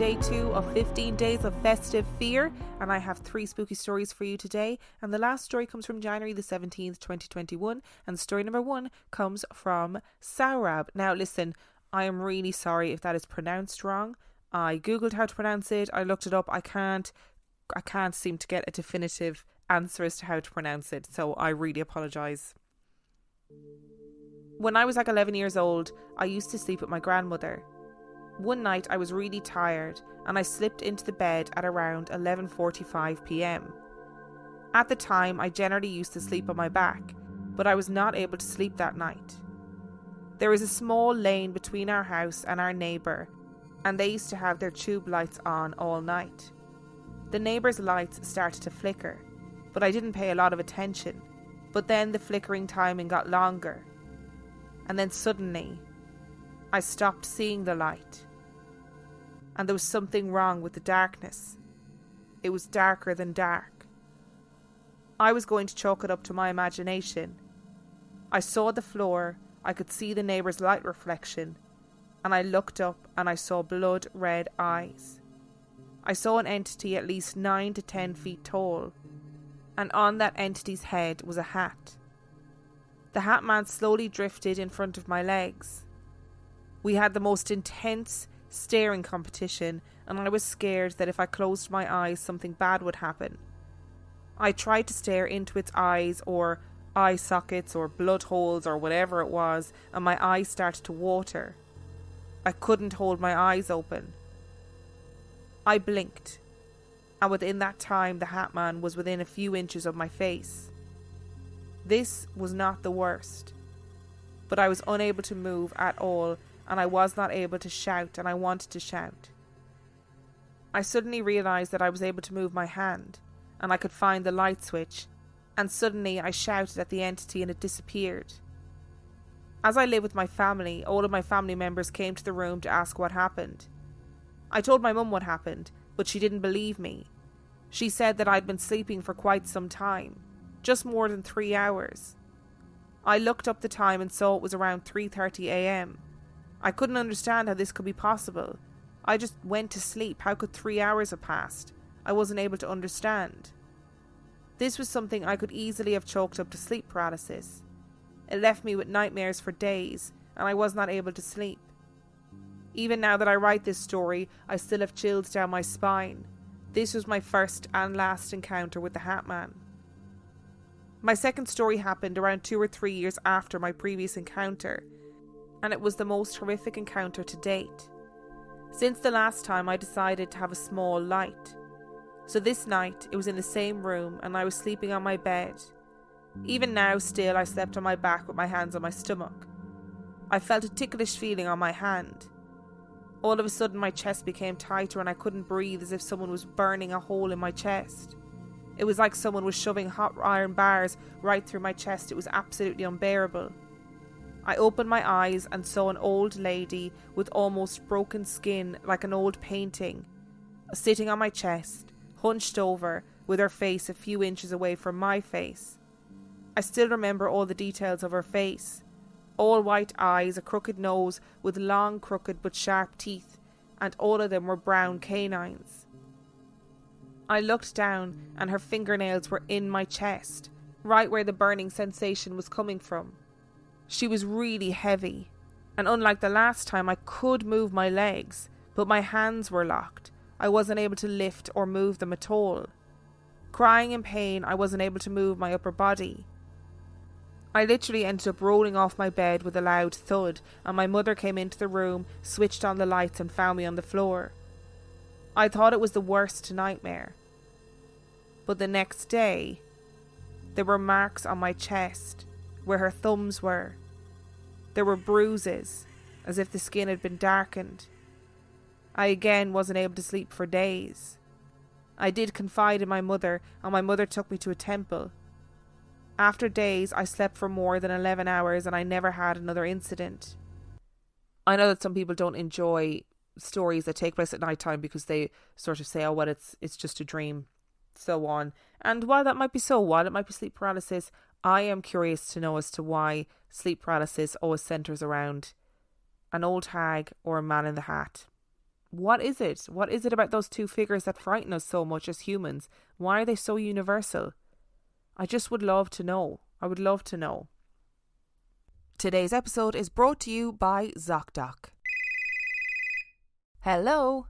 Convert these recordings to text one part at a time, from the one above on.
day 2 of 15 days of festive fear, and I have 3 spooky stories for you today. And the last story comes from January the 17th, 2021, and story number 1 comes from Saurab. Now listen, I am really sorry if that is pronounced wrong. I googled how to pronounce it, I looked it up, I can't seem to get a definitive answer as to how to pronounce it, so I really apologise. When I was like 11 years old, I used to sleep with my grandmother. One night I was really tired and I slipped into the bed at around 11:45 p.m. At the time, I generally used to sleep on my back, but I was not able to sleep that night. There is a small lane between our house and our neighbour, and they used to have their tube lights on all night. The neighbour's lights started to flicker, but I didn't pay a lot of attention. But then the flickering timing got longer, and then suddenly I stopped seeing the light. And there was something wrong with the darkness. It was darker than dark. I was going to chalk it up to my imagination. I saw the floor, I could see the neighbour's light reflection, and I looked up and I saw blood red eyes. I saw an entity at least 9 to 10 feet tall, and on that entity's head was a hat. The hat man slowly drifted in front of my legs. We had the most intense staring competition, and I was scared that if I closed my eyes something bad would happen. I tried to stare into its eyes or eye sockets or blood holes or whatever it was, and my eyes started to water. I couldn't hold my eyes open. I blinked, and within that time the hat man was within a few inches of my face. This was not the worst, but I was unable to move at all, and I was not able to shout, and I wanted to shout. I suddenly realised that I was able to move my hand, and I could find the light switch, and suddenly I shouted at the entity and it disappeared. As I live with my family, all of my family members came to the room to ask what happened. I told my mum what happened, but she didn't believe me. She said that I'd been sleeping for quite some time, just more than 3 hours. I looked up the time and saw it was around 3:30 a.m. I couldn't understand how this could be possible. I just went to sleep. How could 3 hours have passed? I wasn't able to understand. This was something I could easily have chalked up to sleep paralysis. It left me with nightmares for days, and I was not able to sleep. Even now that I write this story, I still have chills down my spine. This was my first and last encounter with the Hat Man. My second story happened around 2 or 3 years after my previous encounter, and it was the most horrific encounter to date. Since the last time, I decided to have a small light. So this night, it was in the same room and I was sleeping on my bed. Even now, still, I slept on my back with my hands on my stomach. I felt a ticklish feeling on my hand. All of a sudden, my chest became tighter and I couldn't breathe, as if someone was burning a hole in my chest. It was like someone was shoving hot iron bars right through my chest. It was absolutely unbearable. I opened my eyes and saw an old lady with almost broken skin, like an old painting, sitting on my chest, hunched over, with her face a few inches away from my face. I still remember all the details of her face. All white eyes, a crooked nose with long, crooked but sharp teeth, and all of them were brown canines. I looked down and her fingernails were in my chest, right where the burning sensation was coming from. She was really heavy, and unlike the last time, I could move my legs, but my hands were locked. I wasn't able to lift or move them at all. Crying in pain, I wasn't able to move my upper body. I literally ended up rolling off my bed with a loud thud, and my mother came into the room, switched on the lights and found me on the floor. I thought it was the worst nightmare. But the next day, there were marks on my chest where her thumbs were. There were bruises, as if the skin had been darkened. I again wasn't able to sleep for days. I did confide in my mother, and my mother took me to a temple. After days, I slept for more than 11 hours and I never had another incident. I know that some people don't enjoy stories that take place at night time because they sort of say, oh, well, it's just a dream, so on. And while that might be so, while it might be sleep paralysis, I am curious to know as to why sleep paralysis always centres around an old hag or a man in the hat. What is it? What is it about those two figures that frighten us so much as humans? Why are they so universal? I just would love to know. I would love to know. Today's episode is brought to you by ZocDoc. Hello.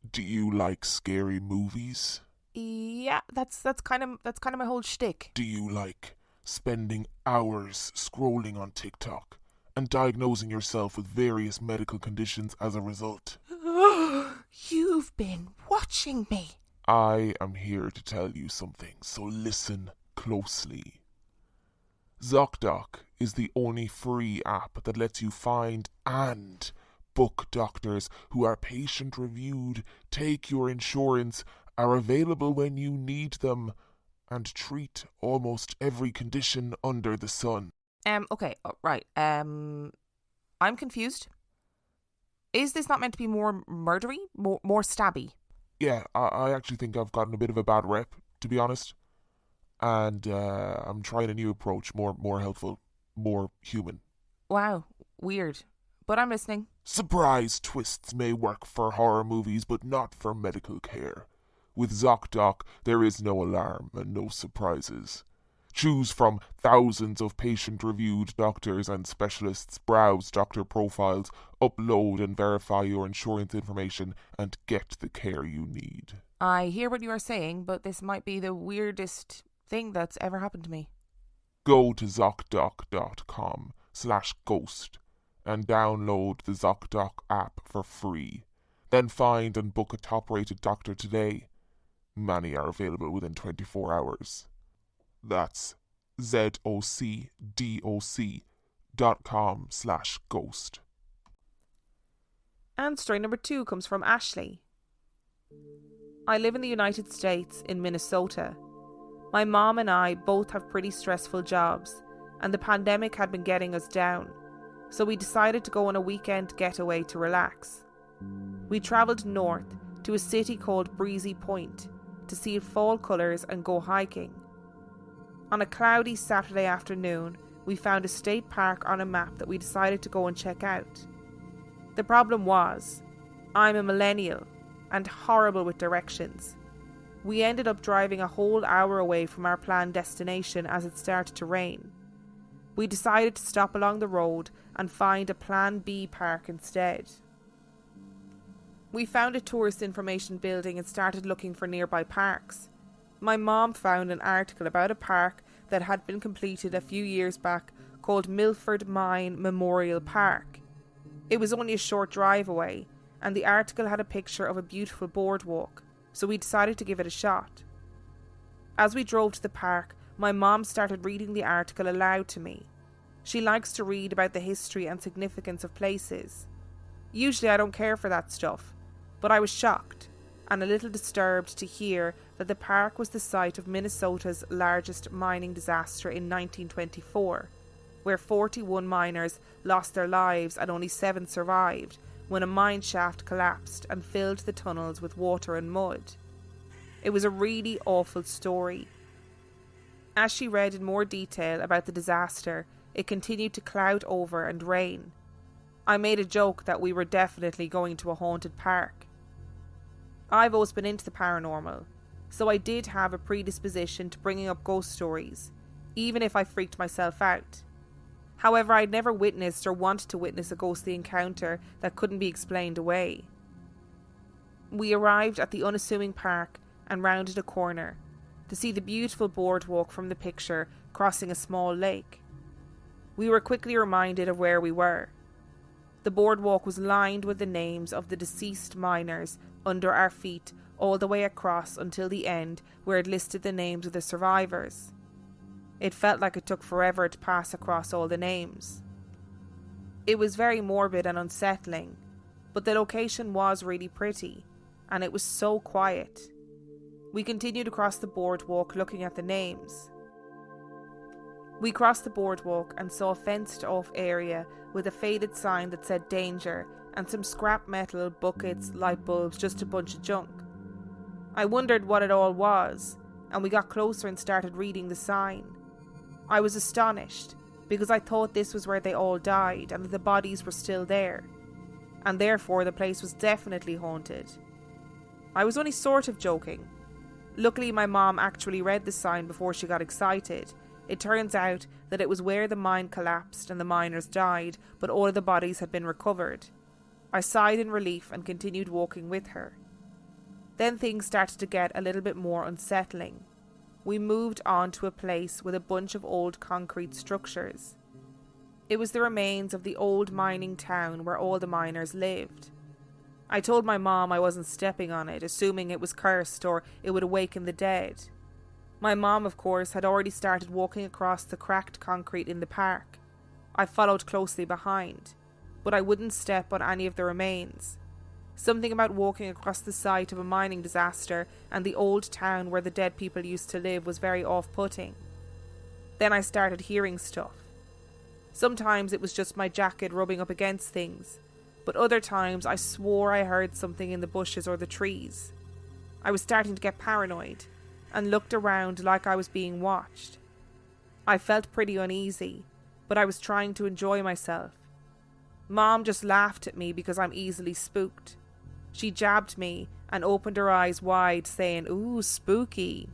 Do you like scary movies? Yeah, that's kind of my whole shtick. Do you like spending hours scrolling on TikTok and diagnosing yourself with various medical conditions as a result? You've been watching me. I am here to tell you something, so listen closely. ZocDoc is the only free app that lets you find and book doctors who are patient reviewed, take your insurance, are available when you need them, and treat almost every condition under the sun. Okay, right. I'm confused. Is this not meant to be more murdery? More stabby? Yeah, I actually think I've gotten a bit of a bad rep, to be honest. And I'm trying a new approach, more helpful, more human. Wow, weird. But I'm listening. Surprise twists may work for horror movies, but not for medical care. With ZocDoc, there is no alarm and no surprises. Choose from thousands of patient-reviewed doctors and specialists, browse doctor profiles, upload and verify your insurance information, and get the care you need. I hear what you are saying, but this might be the weirdest thing that's ever happened to me. Go to ZocDoc.com/ghost and download the ZocDoc app for free. Then find and book a top-rated doctor today. Many are available within 24 hours. That's ZocDoc.com/ghost. And story number 2 comes from Ashley. I live in the United States, in Minnesota. My mom and I both have pretty stressful jobs, and the pandemic had been getting us down, so we decided to go on a weekend getaway to relax. We travelled north to a city called Breezy Point to see fall colours and go hiking. On a cloudy Saturday afternoon, we found a state park on a map that we decided to go and check out. The problem was, I'm a millennial and horrible with directions. We ended up driving a whole hour away from our planned destination as it started to rain. We decided to stop along the road and find a Plan B park instead. We found a tourist information building and started looking for nearby parks. My mom found an article about a park that had been completed a few years back called Milford Mine Memorial Park. It was only a short drive away, and the article had a picture of a beautiful boardwalk, so we decided to give it a shot. As we drove to the park, my mom started reading the article aloud to me. She likes to read about the history and significance of places. Usually I don't care for that stuff, but I was shocked and a little disturbed to hear that the park was the site of Minnesota's largest mining disaster in 1924, where 41 miners lost their lives and only 7 survived when a mine shaft collapsed and filled the tunnels with water and mud. It was a really awful story. As she read in more detail about the disaster, it continued to cloud over and rain. I made a joke that we were definitely going to a haunted park. I've always been into the paranormal, so I did have a predisposition to bringing up ghost stories, even if I freaked myself out. However, I'd never witnessed or wanted to witness a ghostly encounter that couldn't be explained away. We arrived at the unassuming park and rounded a corner to see the beautiful boardwalk from the picture crossing a small lake. We were quickly reminded of where we were. The boardwalk was lined with the names of the deceased miners under our feet all the way across until the end, where it listed the names of the survivors. It felt like it took forever to pass across all the names. It was very morbid and unsettling, but the location was really pretty, and it was so quiet. We continued across the boardwalk looking at the names. We crossed the boardwalk and saw a fenced-off area with a faded sign that said danger and some scrap metal, buckets, light bulbs, just a bunch of junk. I wondered what it all was, and we got closer and started reading the sign. I was astonished, because I thought this was where they all died and that the bodies were still there. and therefore the place was definitely haunted. I was only sort of joking. Luckily, my mom actually read the sign before she got excited. It turns out that it was where the mine collapsed and the miners died, but all of the bodies had been recovered. I sighed in relief and continued walking with her. Then things started to get a little bit more unsettling. We moved on to a place with a bunch of old concrete structures. It was the remains of the old mining town where all the miners lived. I told my mom I wasn't stepping on it, assuming it was cursed or it would awaken the dead. My mom, of course, had already started walking across the cracked concrete in the park. I followed closely behind, but I wouldn't step on any of the remains. Something about walking across the site of a mining disaster and the old town where the dead people used to live was very off-putting. Then I started hearing stuff. Sometimes it was just my jacket rubbing up against things, but other times I swore I heard something in the bushes or the trees. I was starting to get paranoid and looked around like I was being watched. I felt pretty uneasy, but I was trying to enjoy myself. Mom just laughed at me because I'm easily spooked. She jabbed me and opened her eyes wide, saying, "Ooh, spooky."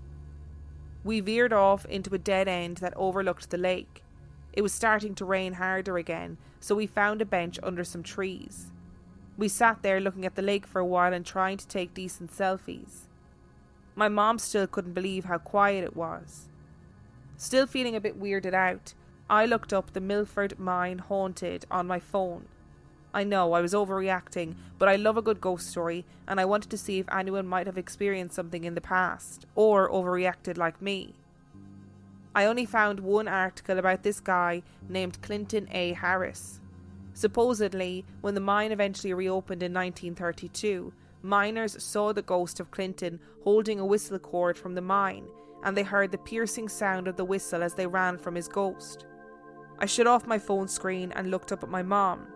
We veered off into a dead end that overlooked the lake. It was starting to rain harder again, so we found a bench under some trees. We sat there looking at the lake for a while and trying to take decent selfies. My mom still couldn't believe how quiet it was. Still feeling a bit weirded out, I looked up the Milford Mine Haunted on my phone. I know I was overreacting, but I love a good ghost story and I wanted to see if anyone might have experienced something in the past, or overreacted like me. I only found one article about this guy named Clinton A. Harris. Supposedly, when the mine eventually reopened in 1932, miners saw the ghost of Clinton holding a whistle cord from the mine, and they heard the piercing sound of the whistle as they ran from his ghost. I shut off my phone screen and looked up at my mom.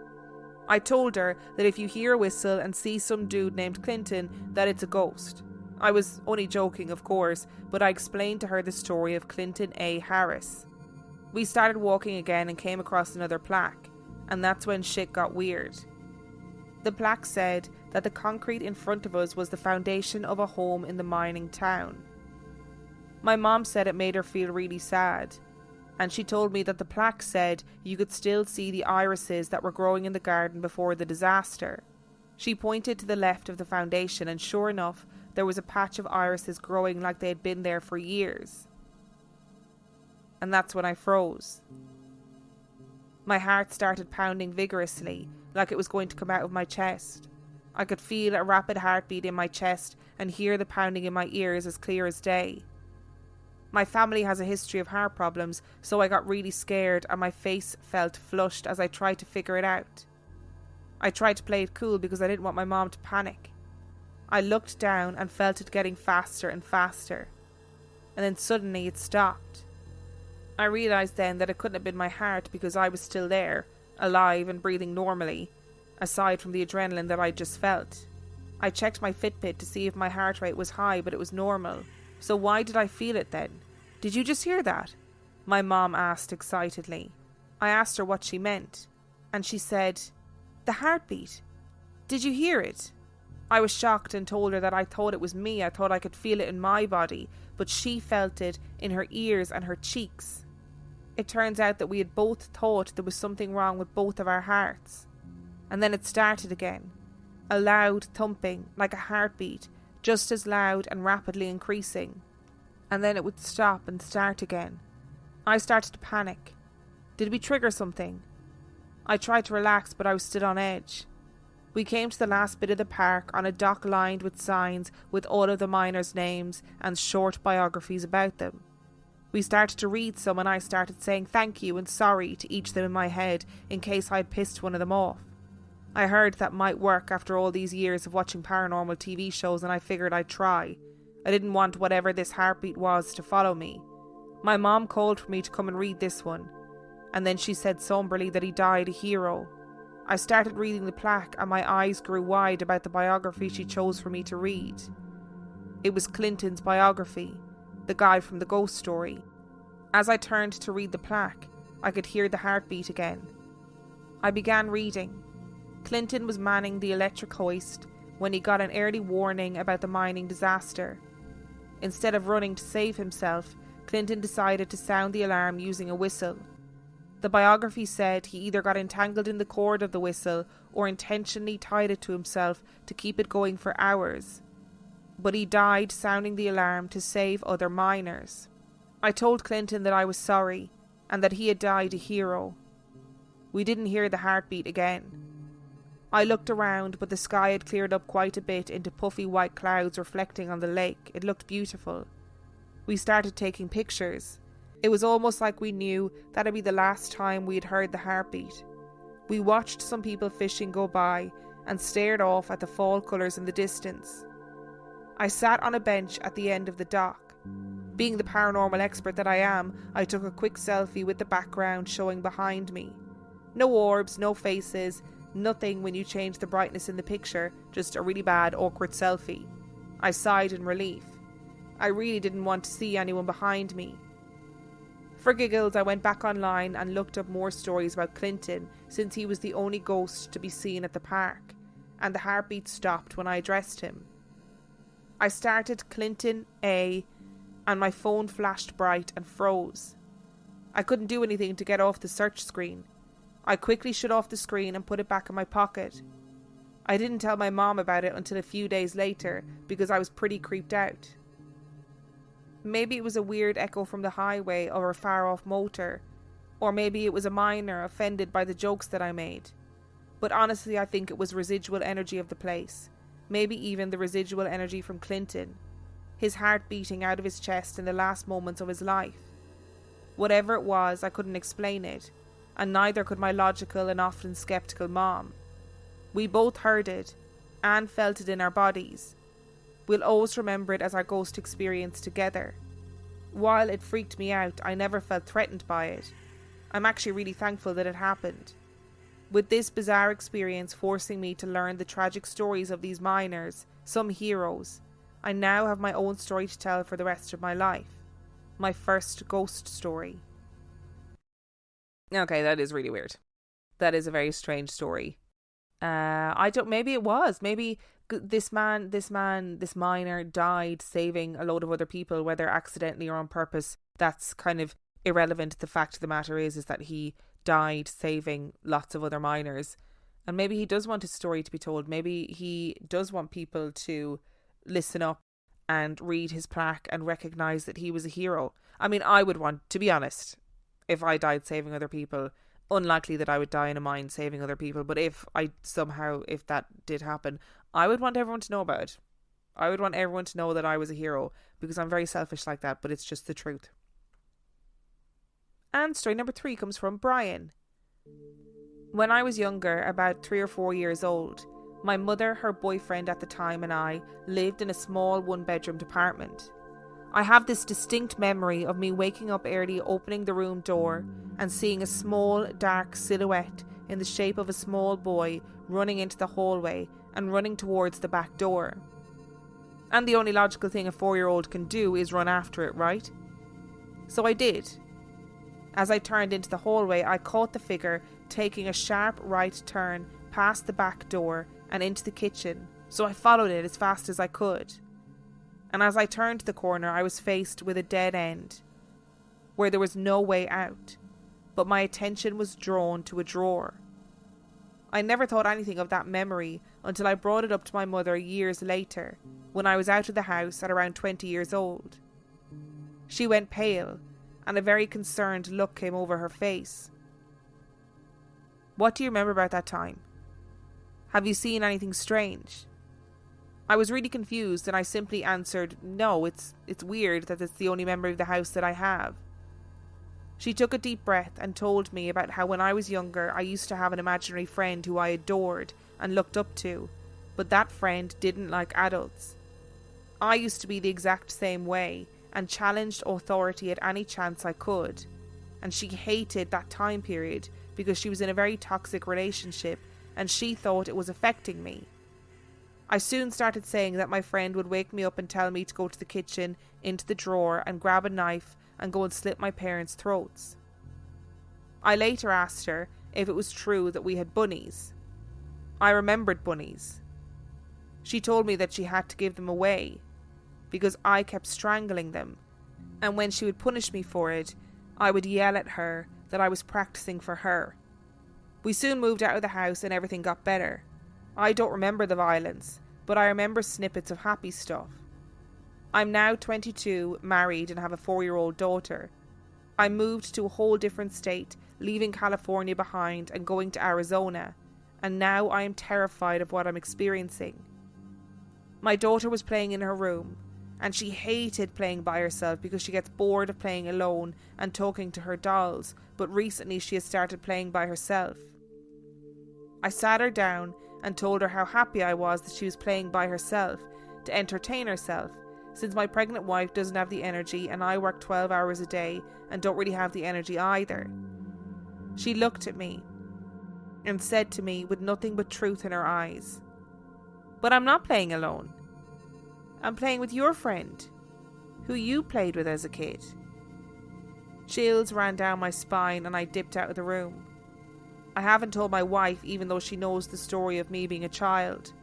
I told her that if you hear a whistle and see some dude named Clinton, that it's a ghost. I was only joking, of course, but I explained to her the story of Clinton A. Harris. We started walking again and came across another plaque, and that's when shit got weird. The plaque said that the concrete in front of us was the foundation of a home in the mining town. My mom said it made her feel really sad, and she told me that the plaque said you could still see the irises that were growing in the garden before the disaster. She pointed to the left of the foundation, and sure enough, there was a patch of irises growing like they had been there for years. And that's when I froze. My heart started pounding vigorously, like it was going to come out of my chest. I could feel a rapid heartbeat in my chest and hear the pounding in my ears as clear as day. My family has a history of heart problems, so I got really scared and my face felt flushed as I tried to figure it out. I tried to play it cool because I didn't want my mom to panic. I looked down and felt it getting faster and faster. And then suddenly it stopped. I realised then that it couldn't have been my heart because I was still there, alive and breathing normally, aside from the adrenaline that I just felt. I checked my Fitbit to see if my heart rate was high, but it was normal. So why did I feel it then? Did you just hear that? My mom asked excitedly. I asked her what she meant, and she said, "The heartbeat. Did you hear it?" I was shocked and told her that I thought it was me. I thought I could feel it in my body, but she felt it in her ears and her cheeks. It turns out that we had both thought there was something wrong with both of our hearts. And then it started again. A loud thumping, like a heartbeat, just as loud and rapidly increasing. And then it would stop and start again. I started to panic. Did we trigger something? I tried to relax, but I was still on edge. We came to the last bit of the park on a dock lined with signs with all of the miners' names and short biographies about them. We started to read some and I started saying thank you and sorry to each of them in my head in case I had pissed one of them off. I heard that might work after all these years of watching paranormal TV shows and I figured I'd try. I didn't want whatever this heartbeat was to follow me. My mom called for me to come and read this one, and then she said somberly that he died a hero. I started reading the plaque and my eyes grew wide about the biography she chose for me to read. It was Clinton's biography, the guy from the ghost story. As I turned to read the plaque, I could hear the heartbeat again. I began reading. Clinton was manning the electric hoist when he got an early warning about the mining disaster. Instead of running to save himself, Clinton decided to sound the alarm using a whistle. The biography said he either got entangled in the cord of the whistle or intentionally tied it to himself to keep it going for hours. But he died sounding the alarm to save other miners. I told Clinton that I was sorry and that he had died a hero. We didn't hear the heartbeat again. I looked around, but the sky had cleared up quite a bit into puffy white clouds reflecting on the lake. It looked beautiful. We started taking pictures. It was almost like we knew that'd be the last time we'd heard the heartbeat. We watched some people fishing go by and stared off at the fall colours in the distance. I sat on a bench at the end of the dock. Being the paranormal expert that I am, I took a quick selfie with the background showing behind me. No orbs, no faces, nothing when you change the brightness in the picture, just a really bad, awkward selfie. I sighed in relief. I really didn't want to see anyone behind me. For giggles, I went back online and looked up more stories about Clinton, since he was the only ghost to be seen at the park, and the heartbeat stopped when I addressed him. I started Clinton A, and my phone flashed bright and froze. I couldn't do anything to get off the search screen. I quickly shut off the screen and put it back in my pocket. I didn't tell my mom about it until a few days later because I was pretty creeped out. Maybe it was a weird echo from the highway or a far-off motor, or maybe it was a miner offended by the jokes that I made. But honestly, I think it was residual energy of the place. Maybe even the residual energy from Clinton. His heart beating out of his chest in the last moments of his life. Whatever it was, I couldn't explain it, and neither could my logical and often skeptical mom. We both heard it, and felt it in our bodies. We'll always remember it as our ghost experience together. While it freaked me out, I never felt threatened by it. I'm actually really thankful that it happened. With this bizarre experience forcing me to learn the tragic stories of these miners, some heroes, I now have my own story to tell for the rest of my life. My first ghost story. Okay, that is really weird. That is a very strange story. Maybe it was. Maybe this miner died saving a load of other people, whether accidentally or on purpose. That's kind of irrelevant. The fact of the matter is that he died saving lots of other miners. And maybe he does want his story to be told. Maybe he does want people to listen up and read his plaque and recognise that he was a hero. I mean, I would want, to be honest, if I died saving other people, unlikely that I would die in a mine saving other people, but if that did happen, I would want everyone to know about it. I would want everyone to know that I was a hero, because I'm very selfish like that, but it's just the truth. And story number 3 comes from Brian. When I was younger, about 3 or 4 years old, my mother, her boyfriend at the time, and I lived in a small 1-bedroom apartment. I have this distinct memory of me waking up early, opening the room door, and seeing a small, dark silhouette in the shape of a small boy running into the hallway and running towards the back door. And the only logical thing a 4-year-old can do is run after it, right? So I did. As I turned into the hallway, I caught the figure taking a sharp right turn past the back door and into the kitchen, so I followed it as fast as I could. And as I turned the corner, I was faced with a dead end, where there was no way out, but my attention was drawn to a drawer. I never thought anything of that memory until I brought it up to my mother years later, when I was out of the house at around 20 years old. She went pale, and a very concerned look came over her face. What do you remember about that time? Have you seen anything strange? I was really confused, and I simply answered, no, it's weird that it's the only memory of the house that I have. She took a deep breath and told me about how when I was younger I used to have an imaginary friend who I adored and looked up to, but that friend didn't like adults. I used to be the exact same way and challenged authority at any chance I could, and she hated that time period because she was in a very toxic relationship and she thought it was affecting me. I soon started saying that my friend would wake me up and tell me to go to the kitchen, into the drawer, and grab a knife and go and slit my parents' throats. I later asked her if it was true that we had bunnies. I remembered bunnies. She told me that she had to give them away because I kept strangling them, and when she would punish me for it, I would yell at her that I was practicing for her. We soon moved out of the house and everything got better. I don't remember the violence, but I remember snippets of happy stuff. I'm now 22, married, and have a 4-year-old daughter. I moved to a whole different state, leaving California behind and going to Arizona, and now I am terrified of what I'm experiencing. My daughter was playing in her room, and she hated playing by herself because she gets bored of playing alone and talking to her dolls, but recently she has started playing by herself. I sat her down and told her how happy I was that she was playing by herself to entertain herself, since my pregnant wife doesn't have the energy and I work 12 hours a day and don't really have the energy either. She looked at me and said to me with nothing but truth in her eyes, "But I'm not playing alone. I'm playing with your friend, who you played with as a kid." Chills ran down my spine and I dipped out of the room. I haven't told my wife, even though she knows the story of me being a child.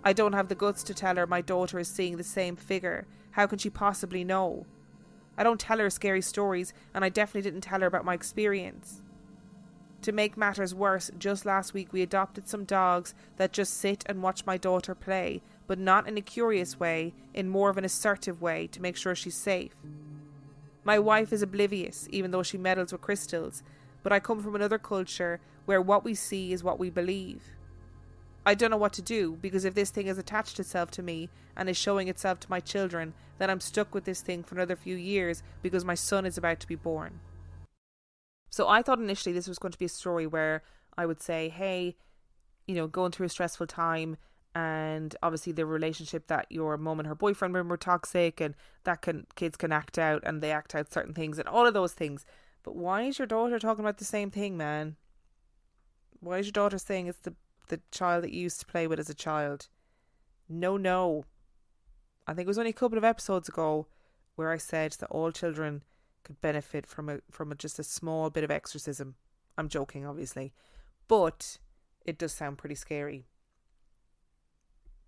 I don't have the guts to tell her my daughter is seeing the same figure. How can she possibly know? I don't tell her scary stories, and I definitely didn't tell her about my experience. To make matters worse, just last week we adopted some dogs that just sit and watch my daughter play, but not in a curious way, in more of an assertive way to make sure she's safe. My wife is oblivious, even though she meddles with crystals, but I come from another culture where what we see is what we believe. I don't know what to do, because if this thing has attached itself to me and is showing itself to my children, then I'm stuck with this thing for another few years because my son is about to be born. So I thought initially this was going to be a story where I would say, hey, going through a stressful time, and obviously the relationship that your mum and her boyfriend were toxic, and that kids can act out, and they act out certain things and all of those things. But why is your daughter talking about the same thing, man? Why is your daughter saying it's the child that you used to play with as a child? No. I think it was only a couple of episodes ago where I said that all children could benefit from just a small bit of exorcism. I'm joking, obviously, but it does sound pretty scary.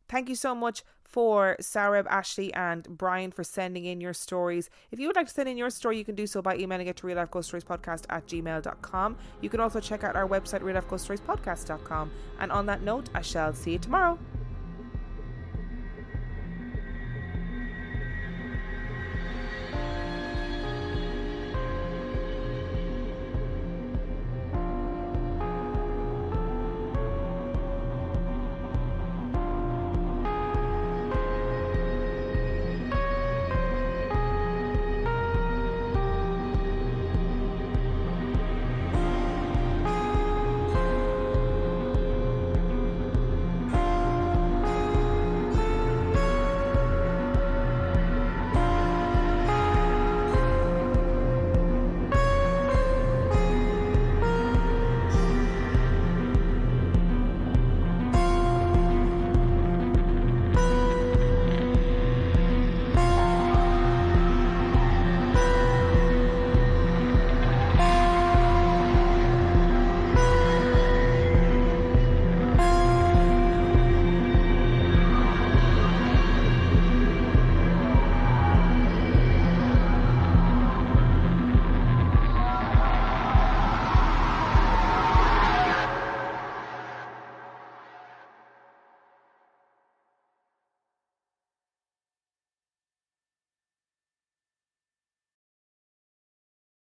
Thank you so much for Sarab, Ashley and Brian for sending in your stories. If you would like to send in your story, you can do so by emailing it to reallifeghoststoriespodcast@gmail.com. You can also check out our website, reallifeghoststoriespodcast.com. And on that note, I shall see you tomorrow.